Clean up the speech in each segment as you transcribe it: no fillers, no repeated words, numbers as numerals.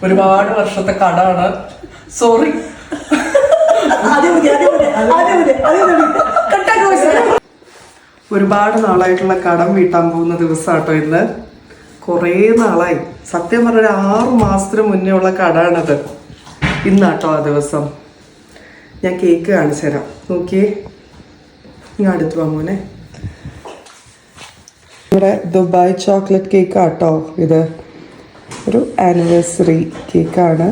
ഒരുപാട് വർഷത്തെ കടാണ്. സോറി. ഒരുപാട് നാളായിട്ടുള്ള കടം വീട്ടാൻ പോകുന്ന ദിവസമാട്ടോ ഇന്ന്. കുറേ നാളായി, സത്യം പറഞ്ഞ 6 മാസത്തിന് മുന്നേ ഉള്ള കടാണത്. ഇന്നാട്ടോ ആ ദിവസം. ഞാൻ കേക്ക് കാണിച്ചു തരാം, നോക്കിയേ. ഇങ്ങ് അടുത്ത് വാങ്ങൂനെ. ഇവിടെ ദുബായ് ചോക്ലേറ്റ് കേക്കാട്ടോ ഇത്. ഒരു ആനിവേഴ്സറി കേക്കാണ്.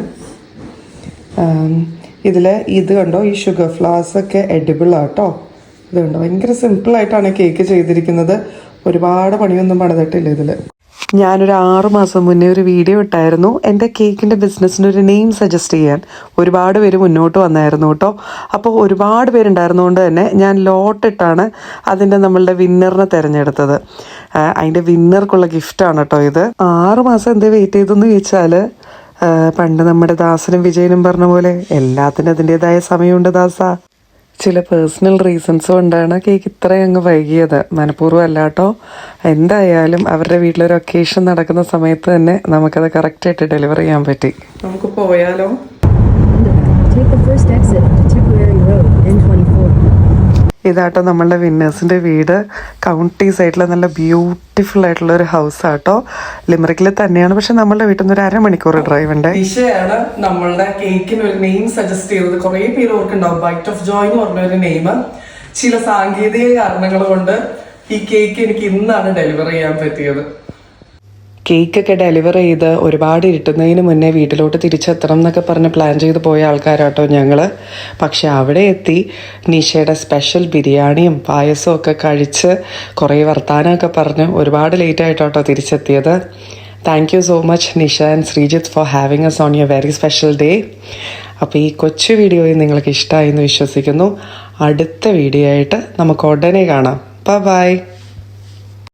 ഇതിൽ ഇത് കണ്ടോ, ഈ ഷുഗർ ഫ്ലവേഴ്സ് ഒക്കെ എഡിബിൾ ആട്ടോ. ഇത് കണ്ടോ, ഭയങ്കര സിമ്പിളായിട്ടാണ് കേക്ക് ചെയ്തിരിക്കുന്നത്. ഒരുപാട് പണിയൊന്നും പണിതിട്ടില്ല ഇതിൽ. ഞാനൊരു 6 മാസം മുന്നേ ഒരു വീഡിയോ ഇട്ടായിരുന്നു എൻ്റെ കേക്കിൻ്റെ ബിസിനസ്സിന് ഒരു നെയിം സജസ്റ്റ് ചെയ്യാൻ. ഒരുപാട് പേര് മുന്നോട്ട് വന്നായിരുന്നു കേട്ടോ. അപ്പോൾ ഒരുപാട് പേരുണ്ടായിരുന്നുകൊണ്ട് തന്നെ ഞാൻ ലോട്ടിട്ടാണ് അതിൻ്റെ നമ്മളുടെ വിന്നറിനെ തിരഞ്ഞെടുത്തത്. അതിൻ്റെ വിന്നർക്കുള്ള ഗിഫ്റ്റാണ് കേട്ടോ ഇത്. 6 മാസം എന്തേ വെയിറ്റ് ചെയ്തെന്ന് ചോദിച്ചാൽ, പണ്ട് നമ്മുടെ ദാസനും വിജയനും പറഞ്ഞ പോലെ എല്ലാത്തിനും അതിൻ്റെതായ സമയമുണ്ട് ദാസ. ചില പേഴ്സണൽ റീസൺസ് കൊണ്ടാണ് കേക്ക് ഇത്രയും അങ്ങ് വൈകിയത്. മനഃപൂർവ്വം അല്ല കേട്ടോ. എന്തായാലും അവരുടെ വീട്ടിലൊരു ഒക്കേഷൻ നടക്കുന്ന സമയത്ത് തന്നെ നമുക്കത് കറക്റ്റായിട്ട് ഡെലിവർ ചെയ്യാൻ പറ്റി. നമുക്ക് പോയാലോ? ഇതാട്ടോ നമ്മളുടെ വിന്നേഴ്സിൻ്റെ വീട്. കൗണ്ടി സൈഡിൽ നല്ല ബ്യൂട്ടിഫുൾ ആയിട്ടുള്ള ഒരു ഹൗസ് ആട്ടോ. ലിമറിക്കിൽ തന്നെയാണ്, പക്ഷെ നമ്മളുടെ വീട്ടിൽ നിന്ന് ഒരു 1/2 മണിക്കൂർ ഡ്രൈവ് ഉണ്ട്. ദിശയാണ് നമ്മളുടെ കേക്കിന് ഒരു നെയിം സജസ്റ്റ് ചെയ്തത്. കുറേ പേര് ഓർക്കുണ്ടാവും, ബൈറ്റ് ഓഫ് ജോയ് എന്ന് പറഞ്ഞ ഒരു നെയിം. ചില സാങ്കേതിക കാരണങ്ങൾ കൊണ്ട് ഈ കേക്ക് എനിക്ക് ഇന്നാണ് ഡെലിവർ ചെയ്യാൻ പറ്റിയത്. കേക്കൊക്കെ ഡെലിവർ ചെയ്ത് ഒരുപാട് ഇരുട്ടുന്നതിന് മുന്നേ വീട്ടിലോട്ട് തിരിച്ചെത്തണം എന്നൊക്കെ പറഞ്ഞ് പ്ലാൻ ചെയ്ത് പോയ ആൾക്കാരാട്ടോ ഞങ്ങൾ. പക്ഷെ അവിടെ എത്തി നിഷയുടെ സ്പെഷ്യൽ ബിരിയാണിയും പായസവും ഒക്കെ കഴിച്ച് കുറേ വർത്താനമൊക്കെ പറഞ്ഞ് ഒരുപാട് ലേറ്റായിട്ടോ തിരിച്ചെത്തിയത്. Thank you so much Nisha and Sreejith four having us on your very special day. അപ്പോൾ ഈ കൊച്ചു വീഡിയോയിൽ നിങ്ങൾക്ക് ഇഷ്ടമായി എന്ന് വിശ്വസിക്കുന്നു. അടുത്ത വീഡിയോ ആയിട്ട് നമുക്ക് ഉടനെ കാണാം. ബൈ.